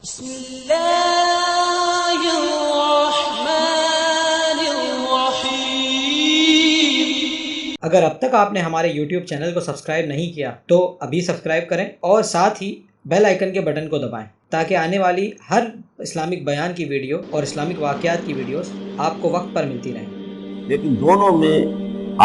بسم اللہ الرحمن الرحیم۔ اگر اب تک آپ نے ہمارے YouTube چینل کو سبسکرائب نہیں کیا تو ابھی سبسکرائب کریں اور ساتھ ہی بیل آئیکن کے بٹن کو دبائیں تاکہ آنے والی ہر اسلامک بیان کی ویڈیو اور اسلامک واقعات کی ویڈیوز آپ کو وقت پر ملتی رہیں۔ لیکن دونوں میں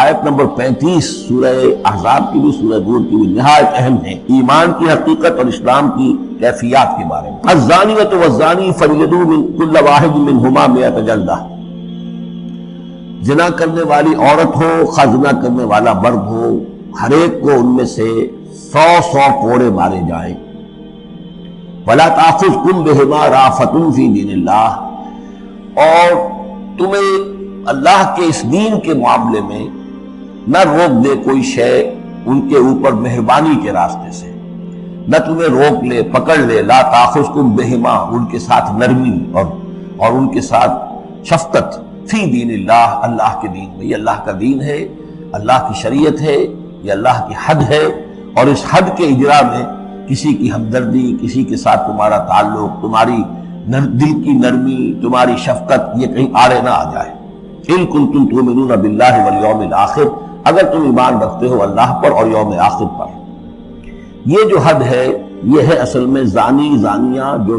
آیت نمبر 35 سورہ احزاب کی بھی سورہ نور کی بھی نہایت اہم ہے، ایمان کی حقیقت اور اسلام کی کیفیات کے بارے میں۔ الزانیۃ والزانی فجلدوا من کل واحد منہما 100 جلدہ، زنا کرنے والی عورت ہو خواہ زنا کرنے والا مرد ہو، ہر ایک کو ان میں سے 100 کوڑے مارے جائیں۔ ولا تأخذکم بہما رأفۃ فی دین اللہ، اور تمہیں اللہ کے اس دین کے معاملے میں نہ روک دے کوئی شے ان کے اوپر مہربانی کے راستے سے، نہ تمہیں روک لے پکڑ لے، لا تأخذکم بہما، ان کے ساتھ نرمی اور ان کے ساتھ شفقت، فی دین اللہ، اللہ کے دین میں۔ یہ اللہ کا دین ہے، اللہ کی شریعت ہے، یہ اللہ کی حد ہے، اور اس حد کے اجرا میں کسی کی ہمدردی، کسی کے ساتھ تمہارا تعلق، تمہاری دل کی نرمی، تمہاری شفقت یہ کہیں آڑے نہ آ جائے۔ ان کنتم تؤمنون باللہ والیوم الآخر، اگر تم ایمان رکھتے ہو اللہ پر اور یوم آخر پر۔ یہ جو حد ہے یہ ہے اصل میں زانی زانیہ جو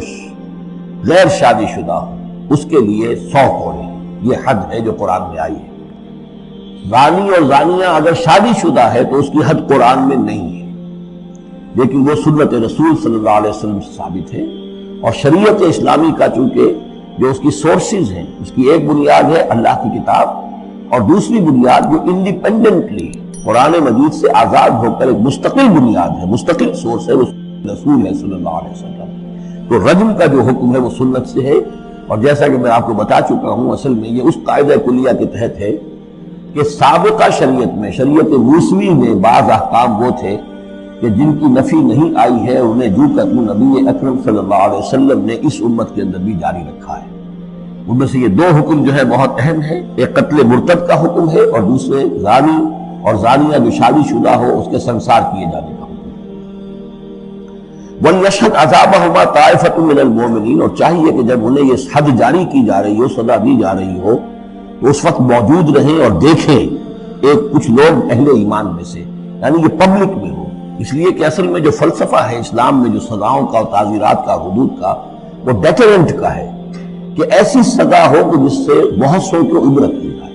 غیر شادی شدہ ہو اس کے لیے 100 کوڑے، یہ حد ہے جو قرآن میں آئی ہے۔ زانی اور زانیہ اگر شادی شدہ ہے تو اس کی حد قرآن میں نہیں ہے، لیکن وہ سنت رسول صلی اللہ علیہ وسلم سے ثابت ہے، اور شریعت اسلامی کا چونکہ جو اس کی سورسز ہیں، اس کی ایک بنیاد ہے اللہ کی کتاب، اور دوسری بنیاد جو انڈیپینڈنٹلی قرآن مجید سے آزاد ہو کر ایک مستقل بنیاد ہے، مستقل سورس ہے، وہ رسول ہے صلی اللہ علیہ وسلم۔ تو رجم کا جو حکم ہے وہ سنت سے ہے، اور جیسا کہ میں آپ کو بتا چکا ہوں اصل میں یہ اس قاعدہ کلیہ کے تحت ہے کہ سابقہ شریعت میں، شریعت موسوی میں بعض احکام وہ تھے کہ جن کی نفی نہیں آئی ہے، انہیں جو کہ نبی اکرم صلی اللہ علیہ وسلم نے اس امت کے اندر بھی جاری رکھا ہے۔ ان میں سے یہ 2 حکم جو ہے بہت اہم ہے، ایک قتل مرتد کا حکم ہے، اور دوسرے زانی اور زانیہ جو شادی شدہ ہو اس کے سنسار کیے جانے کا حکم ہے۔ وَلْيَشْهَدْ عَذَابَهُمَا طَائِفَةٌ مِّنَ الْمُؤْمِنِينَ، اور چاہیے کہ جب انہیں یہ حد جاری کی جا رہی ہو، سزا دی جا رہی ہو، تو اس وقت موجود رہیں اور دیکھیں کچھ لوگ اہل ایمان میں سے، یعنی یہ پبلک میں ہو، اس لیے کہ اصل میں جو فلسفہ ہے اسلام میں جو سزاؤں کا اور تعزیرات کا، حدود کا، وہ ڈیٹرنٹ کا ہے کہ ایسی سزا ہو کہ جس سے بہت سو کو عبرت مل جائے۔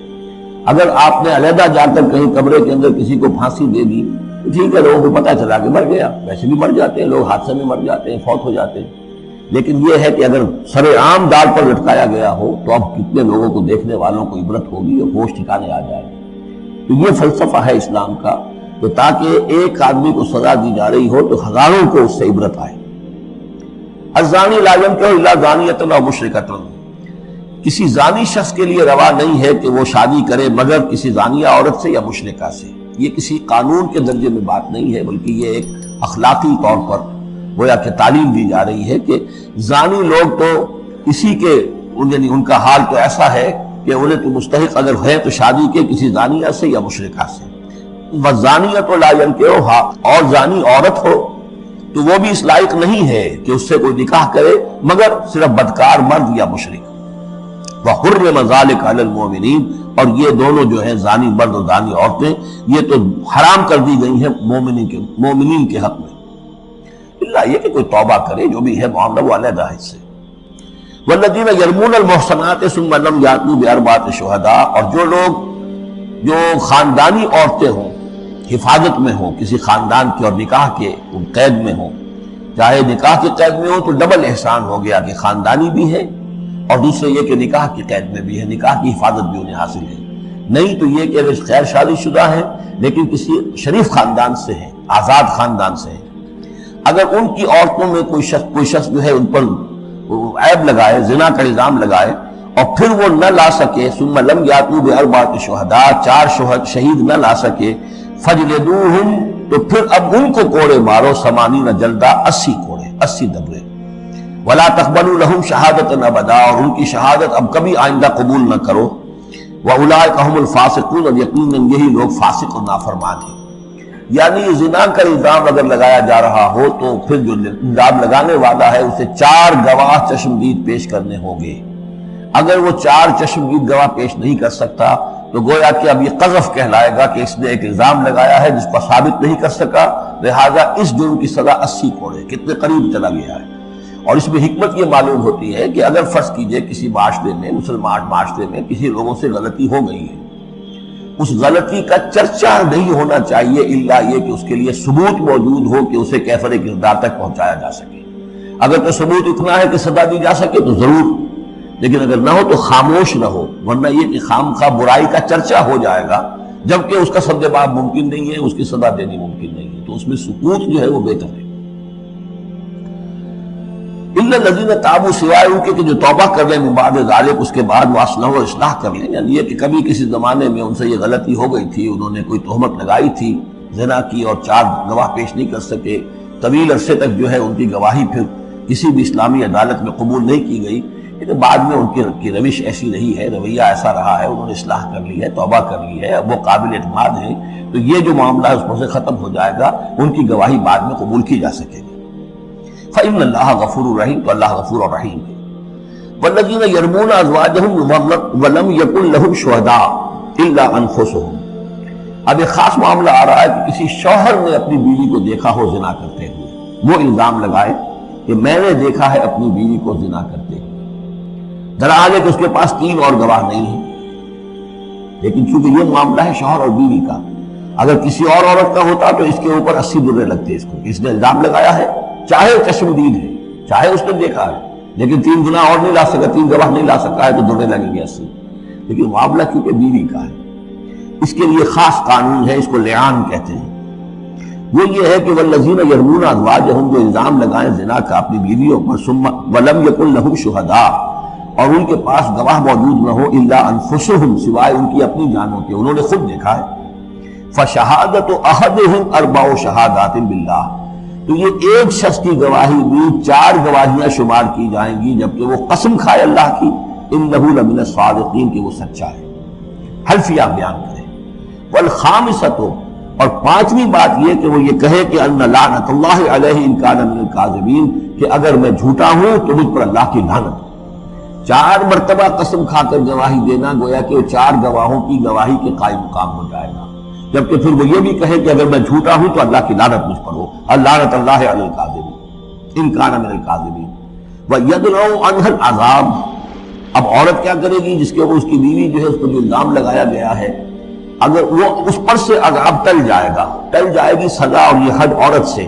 اگر آپ نے علیحدہ جا کر کہیں کمرے کے اندر کسی کو پھانسی دے دی، ٹھیک ہے، لوگوں کو پتہ چلا کہ مر گیا، ویسے بھی مر جاتے ہیں لوگ، حادثے میں مر جاتے ہیں، فوت ہو جاتے ہیں، لیکن یہ ہے کہ اگر سر عام دار پر لٹکایا گیا ہو تو اب کتنے لوگوں کو، دیکھنے والوں کو عبرت ہوگی اور ہوش ٹھکانے آ جائے گی۔ تو یہ فلسفہ ہے اسلام کا کہ تاکہ ایک آدمی کو سزا دی جا رہی ہو تو ہزاروں کو اس سے عبرت آئے۔ الزانی لا ينکح الا زانیۃ او مشرکۃ، کسی زانی شخص کے لیے روا نہیں ہے کہ وہ شادی کرے مگر کسی زانیہ عورت سے یا مشرکہ سے۔ یہ کسی قانون کے درجے میں بات نہیں ہے، بلکہ یہ ایک اخلاقی طور پر گویا کہ تعلیم دی جا رہی ہے کہ زانی لوگ تو اسی کے، یعنی ان کا حال تو ایسا ہے کہ انہیں تو مستحق اگر ہے تو شادی کے کسی زانیہ سے یا مشرکہ سے۔ وَالزَّانِيَةُ لَا يَنكِحُهَا، اور زانی عورت ہو تو وہ بھی اس لائق نہیں ہے کہ اس سے کوئی نکاح کرے مگر صرف بدکار مرد یا مشرک۔ وَحُرِّمَ ذَلِكَ عَلَى الْمُؤْمِنِينَ، اور یہ دونوں جو ہیں زانی مرد اور زانی عورتیں یہ تو حرام کر دی گئی ہیں مومنین کے حق میں، اللہ یہ کہ کوئی توبہ کرے، جو بھی ہے معاملہ وہ علیحدہ ہے اس سے۔ وَالَّذِينَ يَرْمُونَ الْمُحْصَنَاتِ ثُمَّ لَمْ يَأْتُوا بِأَرْبَعَةِ شُهَدَاءَ، اور جو لوگ جو خاندانی عورتیں ہوں، حفاظت میں ہوں کسی خاندان کے اور نکاح کے قید میں ہوں، چاہے نکاح کے قید میں ہوں تو ڈبل احسان ہو گیا کہ خاندانی بھی ہے اور دوسرے یہ کہ نکاح کی قید میں بھی ہے، نکاح کی حفاظت بھی انہیں حاصل ہے۔ نہیں تو یہ کہ اگر غیر شادی شدہ ہے لیکن کسی شریف خاندان سے ہے، آزاد خاندان سے ہے، اگر ان کی عورتوں میں کوئی شخص جو ہے ان پر عیب لگائے، زنا کا الزام لگائے اور پھر وہ نہ لا سکے، ثم لم یاتوا باربعۃ شہداء، 4 شہید نہ لا سکے، فجلدوہم، تو پھر اب ان کو کوڑے مارو، 80 جلدہ، 80 کوڑے، 80 دبرے۔ ولا تقبلوا لهم شہادۃ ابدا، اور ان کی شہادت اب کبھی آئندہ قبول نہ کرو۔ واولئک هم الفاسقون، اور یقیناً یہی لوگ فاسق اور نافرمان ہیں۔ یعنی زنا کا الزام اگر لگایا جا رہا ہو تو پھر جو الزام لگانے والا ہے اسے 4 گواہ چشمدید پیش کرنے ہوں گے. اگر وہ 4 چشمدید گواہ پیش نہیں کر سکتا تو گویا کہ اب یہ قذف کہلائے گا کہ اس نے ایک الزام لگایا ہے جس کو ثابت نہیں کر سکا، لہذا اس جرم کی سزا 80 کوڑے، کتنے قریب چلا گیا ہے. اور اس میں حکمت یہ معلوم ہوتی ہے کہ اگر فرض کیجئے کسی معاشرے میں، مسلمان معاشرے میں کسی لوگوں سے غلطی ہو گئی ہے، اس غلطی کا چرچا نہیں ہونا چاہیے الا یہ کہ اس کے لیے ثبوت موجود ہو کہ اسے کیفر کردار تک پہنچایا جا سکے. اگر تو ثبوت اتنا ہے کہ سزا دی جا سکے تو ضرور، لیکن اگر نہ ہو تو خاموش رہو، ورنہ یہ کہ خامخواہ برائی کا چرچا ہو جائے گا جبکہ اس کا سد باب ممکن نہیں ہے، اس کی سزا دینی ممکن نہیں ہے، تو اس میں سکوت جو ہے وہ بہتر ہے. الا الذین تابوا، سوائے ان کے کہ جو توبہ کر لیں من بعد ذالک، اس کے بعد واصلحوا و اصلاح کر لیں، یعنی یہ کہ کبھی کسی زمانے میں ان سے یہ غلطی ہو گئی تھی، انہوں نے کوئی تہمت لگائی تھی زنا کی اور 4 گواہ پیش نہیں کر سکے، طویل عرصے تک جو ہے ان کی گواہی پھر کسی بھی اسلامی عدالت میں قبول نہیں کی گئی، لیکن بعد میں ان کی روش ایسی رہی ہے، رویہ ایسا رہا ہے، انہوں نے اصلاح کر لی ہے، توبہ کر لی ہے، اب وہ قابل اعتماد ہیں، تو یہ جو معاملہ ہے اس پر سے ختم ہو جائے گا، ان کی گواہی بعد میں قبول کی جا سکے گی. فإن اللہ غفور الرحیم، تو اللہ غفور الرحیم ہے. والذین یرمون ازواجہم ولم یکن لہم شہداء الا انفسہم. اب ایک خاص معاملہ آ رہا ہے کہ کسی شوہر نے اپنی بیوی کو دیکھا ہو زنا کرتے ہوئے، وہ الزام لگائے کہ میں نے دیکھا ہے اپنی بیوی کو زنا کرتے ہوئے. ذرا آگے کہ اس کے پاس 3 اور گواہ نہیں ہیں، لیکن چونکہ یہ معاملہ ہے شوہر اور بیوی کا، اگر کسی اور عورت کا ہوتا تو اس کے اوپر 80 درے لگتے اس کو، اس نے الزام لگایا ہے، چاہے چشمدید ہے، چاہے اس نے دیکھا ہے، لیکن 3 گنا اور نہیں لا سکا، 3 گواہ نہیں لا سکا ہے تو درے لگیں گے 80. لیکن معاملہ کیونکہ بیوی کا ہے، اس کے لیے خاص قانون ہے، اس کو لعان کہتے ہیں. وہ یہ ہے کہ والذین یرمون ازواجہم، جو الزام لگائیں زنا کا اپنی بیویوں پر، ثم ولم یکن لہم شہداء، اور ان کے پاس گواہ موجود نہ ہو، الا انفسہم، سوائے ان کی اپنی جانوں کے، انہوں نے خود دیکھا ہے. فشہادۃ احدہم 4 شہادات باللہ، تو یہ ایک شخص کی گواہی بھی 4 گواہیاں شمار کی جائیں گی جبکہ وہ قسم کھائے اللہ کی، انہ لمن الصادقین، کہ وہ سچا ہے، حلفیہ بیان کرے. والخامسۃ، اور 5ویں بات یہ کہ وہ یہ کہے کہ ان لعنت اللہ علیہ ان کان من الکاذبین، کہ اگر میں جھوٹا ہوں تو مجھ پر اللہ کی لعنت. 4 مرتبہ قسم کھا کر گواہی دینا گویا کہ وہ 4 گواہوں کی گواہی کے قائم مقام ہو جائے گا، جبکہ پھر وہ یہ بھی کہے کہ اگر میں جھوٹا ہوں تو اللہ کی لعنت مجھ پر ہو، لعنت اللہ علی الکاذبین ان کان من الکاذبین. وَيَدْرَوْ عَنْهَا الْعَذَابِ، اب عورت کیا کرے گی جس کے اوپر اس کی بیوی جو ہے اس پر جو الزام لگایا گیا ہے، اگر وہ اس پر سے عذاب ٹل جائے گی سزا اور یہ حد عورت سے،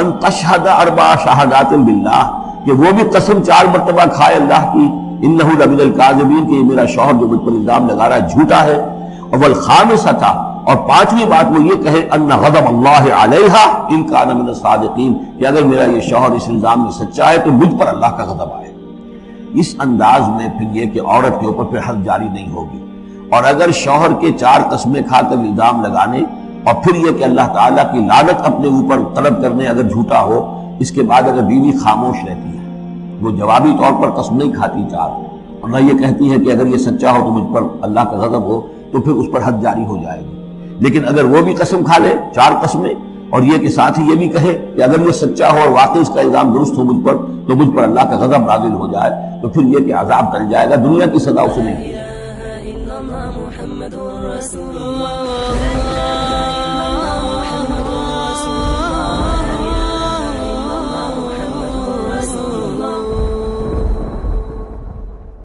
ان تشہد 4 شہادات باللہ، کہ وہ بھی قسم 4 مرتبہ کھائے اللہ کی، انہ لمن الکاذبین، کہ یہ میرا شوہر جو مجھ پر الزام لگا رہا ہے جھوٹا ہے. اور والخامسۃ، اور 5ویں بات وہ یہ کہے ان غضب اللہ علیہا ان کان من الصادقین، کہ اگر میرا یہ شوہر اس الزام میں سچا ہے تو مجھ پر اللہ کا غضب آئے. اس انداز میں پھر یہ کہ عورت کے اوپر پھر حد جاری نہیں ہوگی. اور اگر شوہر کے 4 قسمیں کھا کر الزام لگانے اور پھر یہ کہ اللہ تعالیٰ کی لعنت اپنے اوپر طلب کرنے اگر جھوٹا ہو، اس کے بعد اگر بیوی خاموش رہتی ہے، وہ جوابی طور پر قسم نہیں کھاتی 4، اور نہ یہ کہتی ہے کہ اگر یہ سچا ہو تو مجھ پر اللہ کا غضب ہو، تو پھر اس پر حد جاری ہو جائے گی. لیکن اگر وہ بھی قسم کھا لے 4 قسمیں، اور یہ کہ ساتھ ہی یہ بھی کہے کہ اگر یہ سچا ہو اور واقعی اس کا الزام درست ہو مجھ پر، تو مجھ پر اللہ کا غضب نازل ہو جائے، تو پھر یہ کہ عذاب ٹل جائے گا، دنیا کی سزا اسے نہیں دی.